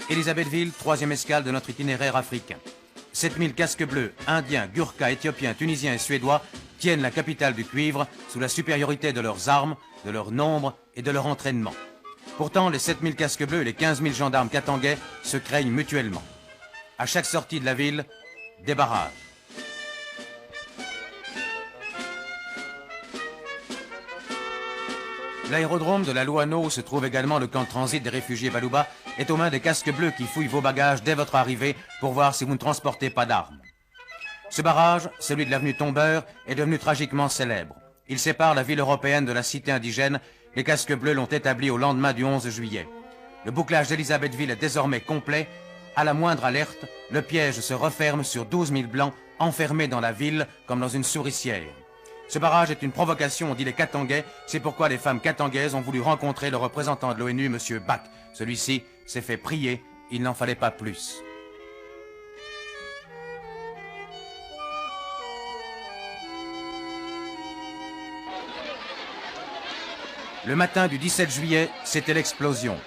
Elisabethville, troisième escale de notre itinéraire africain. 7000 casques bleus, indiens, gurkhas, éthiopiens, tunisiens et suédois tiennent la capitale du cuivre sous la supériorité de leurs armes, de leur nombre et de leur entraînement. Pourtant, les 7000 casques bleus et les 15 000 gendarmes katangais se craignent mutuellement. À chaque sortie de la ville, des barrages. L'aérodrome de la Louano, où se trouve également le camp de transit des réfugiés Balouba, est aux mains des casques bleus qui fouillent vos bagages dès votre arrivée pour voir si vous ne transportez pas d'armes. Ce barrage, celui de l'avenue Tombeur, est devenu tragiquement célèbre. Il sépare la ville européenne de la cité indigène. Les casques bleus l'ont établi au lendemain du 11 juillet. Le bouclage d'Elisabethville est désormais complet. À la moindre alerte, le piège se referme sur 12 000 blancs enfermés dans la ville comme dans une souricière. Ce barrage est une provocation, ont dit les Katangais. C'est pourquoi les femmes katangaises ont voulu rencontrer le représentant de l'ONU, M. Bach. Celui-ci s'est fait prier, il n'en fallait pas plus. Le matin du 17 juillet, c'était l'explosion.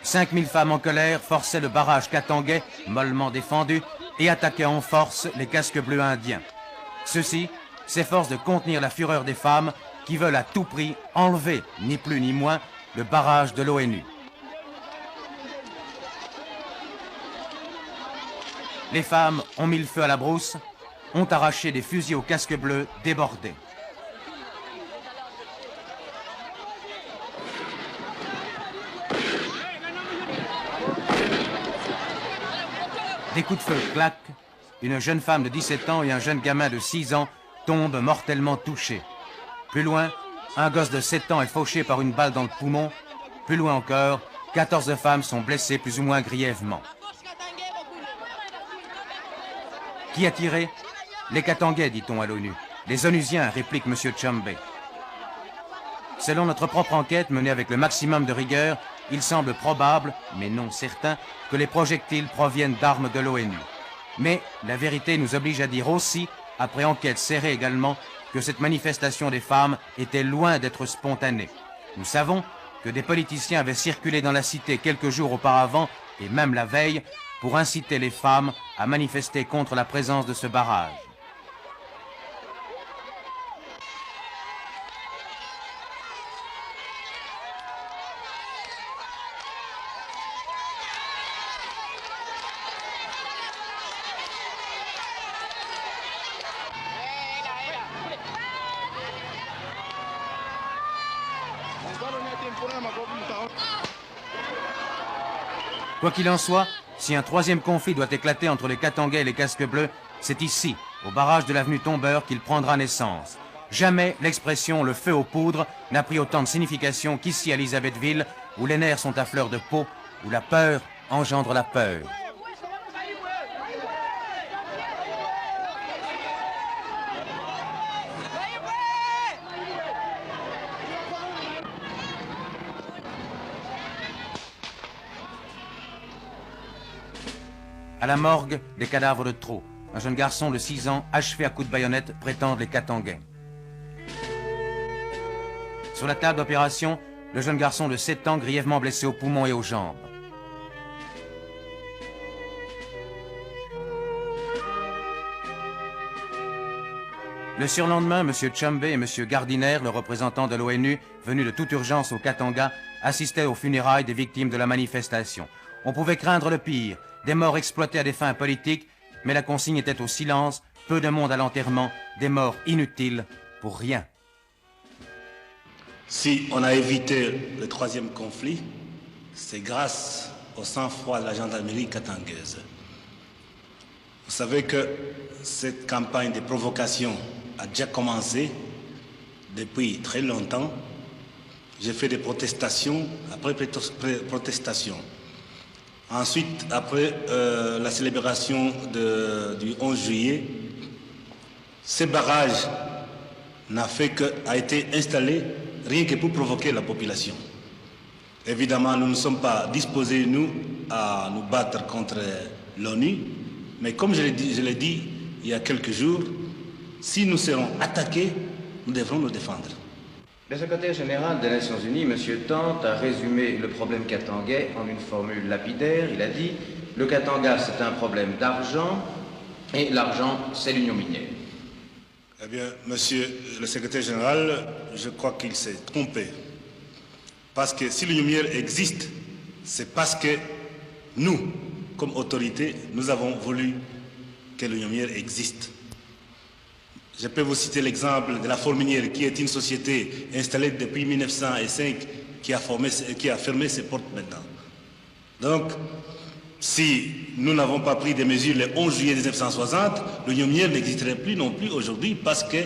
5000 femmes en colère forçaient le barrage katangais, mollement défendu, et attaquaient en force les casques bleus indiens. Ceux-ci s'efforcent de contenir la fureur des femmes qui veulent à tout prix enlever, ni plus ni moins, le barrage de l'ONU. Les femmes ont mis le feu à la brousse, ont arraché des fusils aux casques bleus débordés. Des coups de feu claquent, une jeune femme de 17 ans et un jeune gamin de 6 ans tombent mortellement touchés. Plus loin, un gosse de 7 ans est fauché par une balle dans le poumon. Plus loin encore, 14 femmes sont blessées plus ou moins grièvement. Qui a tiré? Les Katangais, dit-on à l'ONU. Les Onusiens, réplique M. Tchambé. Selon notre propre enquête menée avec le maximum de rigueur, il semble probable, mais non certain, que les projectiles proviennent d'armes de l'ONU. Mais la vérité nous oblige à dire aussi, après enquête serrée également, que cette manifestation des femmes était loin d'être spontanée. Nous savons que des politiciens avaient circulé dans la cité quelques jours auparavant, et même la veille, pour inciter les femmes à manifester contre la présence de ce barrage. Quoi qu'il en soit, si un troisième conflit doit éclater entre les Katangais et les casques bleus, c'est ici, au barrage de l'avenue Tombeur, qu'il prendra naissance. Jamais l'expression « le feu aux poudres » n'a pris autant de signification qu'ici à Elisabethville, où les nerfs sont à fleur de peau, où la peur engendre la peur. À la morgue, des cadavres de trop. Un jeune garçon de 6 ans, achevé à coups de baïonnette, prétendent les Katangais. Sur la table d'opération, le jeune garçon de 7 ans, grièvement blessé aux poumons et aux jambes. Le surlendemain, M. Tchambé et M. Gardiner, le représentant de l'ONU, venu de toute urgence au Katanga, assistaient aux funérailles des victimes de la manifestation. On pouvait craindre le pire, des morts exploités à des fins politiques, mais la consigne était au silence, peu de monde à l'enterrement, des morts inutiles pour rien. Si on a évité le troisième conflit, c'est grâce au sang-froid de la gendarmerie katangaise. Vous savez que cette campagne de provocation a déjà commencé depuis très longtemps. J'ai fait des protestations après protestations. Ensuite, après la célébration du 11 juillet, ce barrage a été installé rien que pour provoquer la population. Évidemment, nous ne sommes pas disposés, nous, à nous battre contre l'ONU, mais comme je l'ai dit il y a quelques jours, si nous serons attaqués, nous devrons nous défendre. Le secrétaire général des Nations Unies, M. Tante, a résumé le problème katangais en une formule lapidaire. Il a dit « Le Katanga, c'est un problème d'argent, et l'argent, c'est l'union minière ». Eh bien, monsieur le secrétaire général, je crois qu'il s'est trompé. Parce que si l'union minière existe, c'est parce que nous, comme autorité, nous avons voulu que l'union minière existe. Je peux vous citer l'exemple de la Forminière, qui est une société installée depuis 1905, qui a fermé ses portes maintenant. Donc, si nous n'avons pas pris des mesures le 11 juillet 1960, l'union minière n'existerait plus non plus aujourd'hui, parce que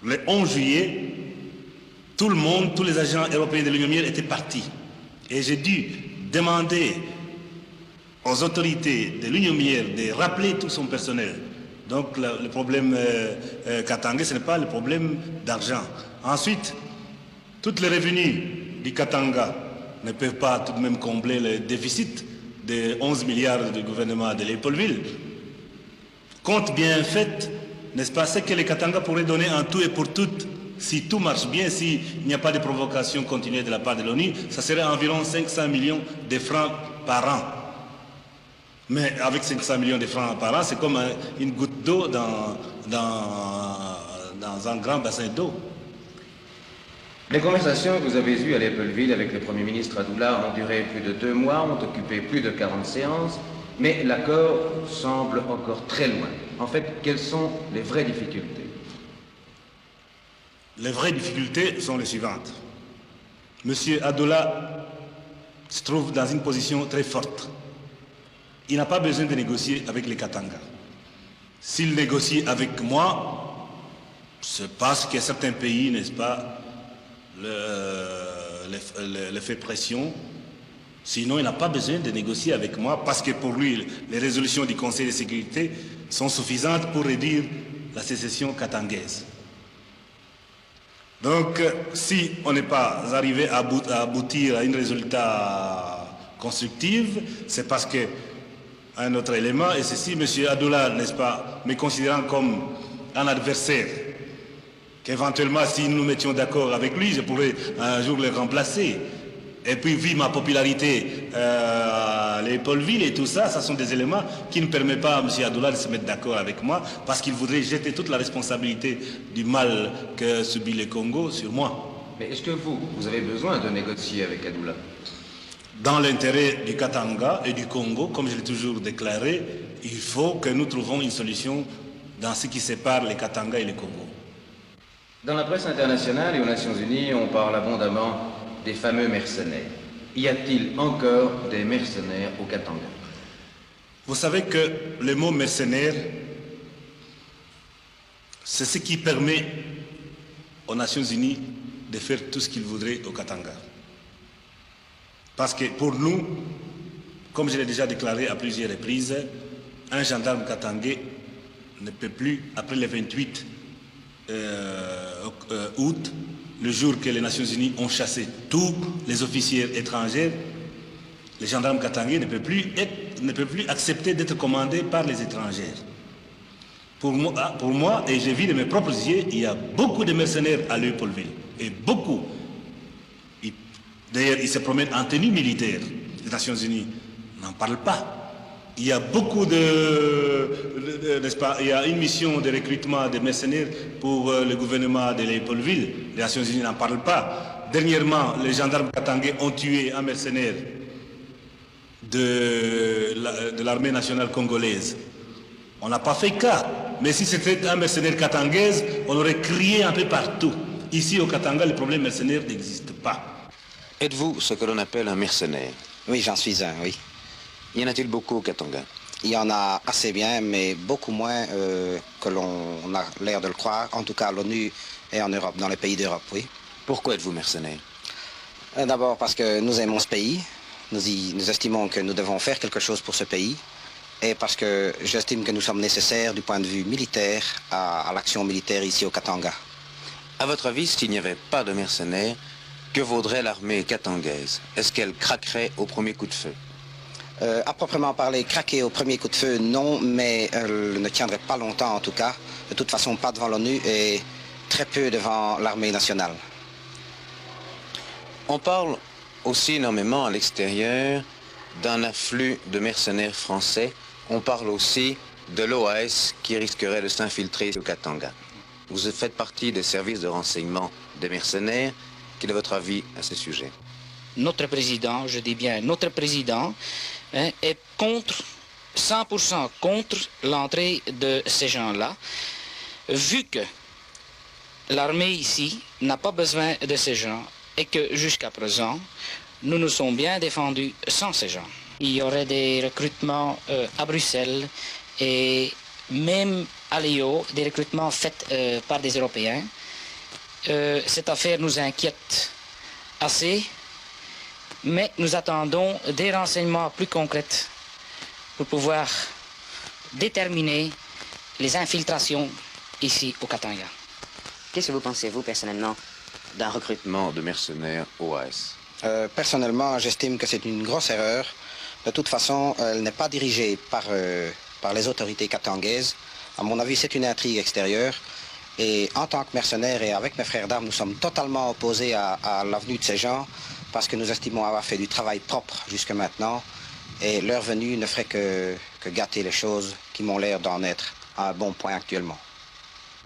le 11 juillet, tout le monde, tous les agents européens de l'union minière étaient partis. Et j'ai dû demander aux autorités de l'union minière de rappeler tout son personnel. Donc le problème katangais, ce n'est pas le problème d'argent. Ensuite, toutes les revenus du Katanga ne peuvent pas tout de même combler le déficit de 11 milliards du gouvernement de Léopoldville. Compte bien fait, n'est-ce pas, ce que les Katanga pourraient donner en tout et pour tout, si tout marche bien, s'il n'y a pas de provocation continue de la part de l'ONU, ça serait environ 500 millions de francs par an. Mais avec 500 millions de francs par an, c'est comme une goutte d'eau dans un grand bassin d'eau. Les conversations que vous avez eues à Léopoldville avec le Premier ministre Adoula ont duré plus de 2 mois, ont occupé plus de 40 séances, mais l'accord semble encore très loin. En fait, quelles sont les vraies difficultés? Les vraies difficultés sont les suivantes. Monsieur Adoula se trouve dans une position très forte. Il n'a pas besoin de négocier avec les Katanga. S'il négocie avec moi, c'est parce que certains pays, n'est-ce pas, le fait pression. Sinon, il n'a pas besoin de négocier avec moi, parce que pour lui, les résolutions du Conseil de sécurité sont suffisantes pour réduire la sécession katangaise. Donc, si on n'est pas arrivé à aboutir à un résultat constructif, c'est parce que un autre élément, et ceci, M. Adoula, n'est-ce pas, me considérant comme un adversaire, qu'éventuellement, si nous nous mettions d'accord avec lui, je pourrais un jour le remplacer. Et puis, vu ma popularité à Léopoldville et tout ça, ce sont des éléments qui ne permettent pas à M. Adoula de se mettre d'accord avec moi, parce qu'il voudrait jeter toute la responsabilité du mal que subit le Congo sur moi. Mais est-ce que vous avez besoin de négocier avec Adoula? Dans l'intérêt du Katanga et du Congo, comme je l'ai toujours déclaré, il faut que nous trouvions une solution dans ce qui sépare les Katanga et les Congo. Dans la presse internationale et aux Nations Unies, on parle abondamment des fameux mercenaires. Y a-t-il encore des mercenaires au Katanga? Vous savez que le mot mercenaire, c'est ce qui permet aux Nations Unies de faire tout ce qu'ils voudraient au Katanga. Parce que pour nous, comme je l'ai déjà déclaré à plusieurs reprises, un gendarme katangais ne peut plus, après le 28 août, le jour que les Nations Unies ont chassé tous les officiers étrangers, les gendarmes katangais ne peuvent plus accepter d'être commandés par les étrangers. Pour moi, et j'ai vu de mes propres yeux, il y a beaucoup de mercenaires à Léopoldville. Et beaucoup. D'ailleurs, ils se promènent en tenue militaire. Les Nations Unies n'en parlent pas. Il y a beaucoup n'est-ce pas, il y a une mission de recrutement de mercenaires pour le gouvernement de Léopoldville. Les Nations Unies n'en parlent pas. Dernièrement, les gendarmes katangais ont tué un mercenaire de l'armée nationale congolaise. On n'a pas fait cas. Mais si c'était un mercenaire katangaise, on aurait crié un peu partout. Ici, au Katanga, le problème mercenaire n'existe pas. Êtes-vous ce que l'on appelle un mercenaire? Oui, j'en suis un, oui. Y en a-t-il beaucoup au Katanga? Il y en a assez bien, mais beaucoup moins que l'on a l'air de le croire, en tout cas à l'ONU et en Europe, dans les pays d'Europe, oui. Pourquoi êtes-vous mercenaire? D'abord parce que nous aimons ce pays, nous estimons que nous devons faire quelque chose pour ce pays, et parce que j'estime que nous sommes nécessaires du point de vue militaire à l'action militaire ici au Katanga. À votre avis, s'il n'y avait pas de mercenaires, que vaudrait l'armée katangaise? Est-ce qu'elle craquerait au premier coup de feu? À proprement parler, craquer au premier coup de feu, non, mais elle ne tiendrait pas longtemps en tout cas. De toute façon, pas devant l'ONU et très peu devant l'armée nationale. On parle aussi énormément à l'extérieur d'un afflux de mercenaires français. On parle aussi de l'OAS qui risquerait de s'infiltrer au Katanga. Vous faites partie des services de renseignement des mercenaires. Quel est votre avis à ce sujet? Notre président, je dis bien notre président, est contre, 100% contre l'entrée de ces gens-là, vu que l'armée ici n'a pas besoin de ces gens et que jusqu'à présent, nous nous sommes bien défendus sans ces gens. Il y aurait des recrutements à Bruxelles et même à Lyon, des recrutements faits par des Européens. Cette affaire nous inquiète assez, mais nous attendons des renseignements plus concrets pour pouvoir déterminer les infiltrations ici au Katanga. Qu'est-ce que vous pensez, vous, personnellement, d'un recrutement De mercenaires OAS. Personnellement, j'estime que c'est une grosse erreur. De toute façon, elle n'est pas dirigée par les autorités katangaises. À mon avis, c'est une intrigue extérieure. Et en tant que mercenaires et avec mes frères d'armes, nous sommes totalement opposés à l'avenue de ces gens parce que nous estimons avoir fait du travail propre jusque maintenant. Et leur venue ne ferait que gâter les choses qui m'ont l'air d'en être à un bon point actuellement.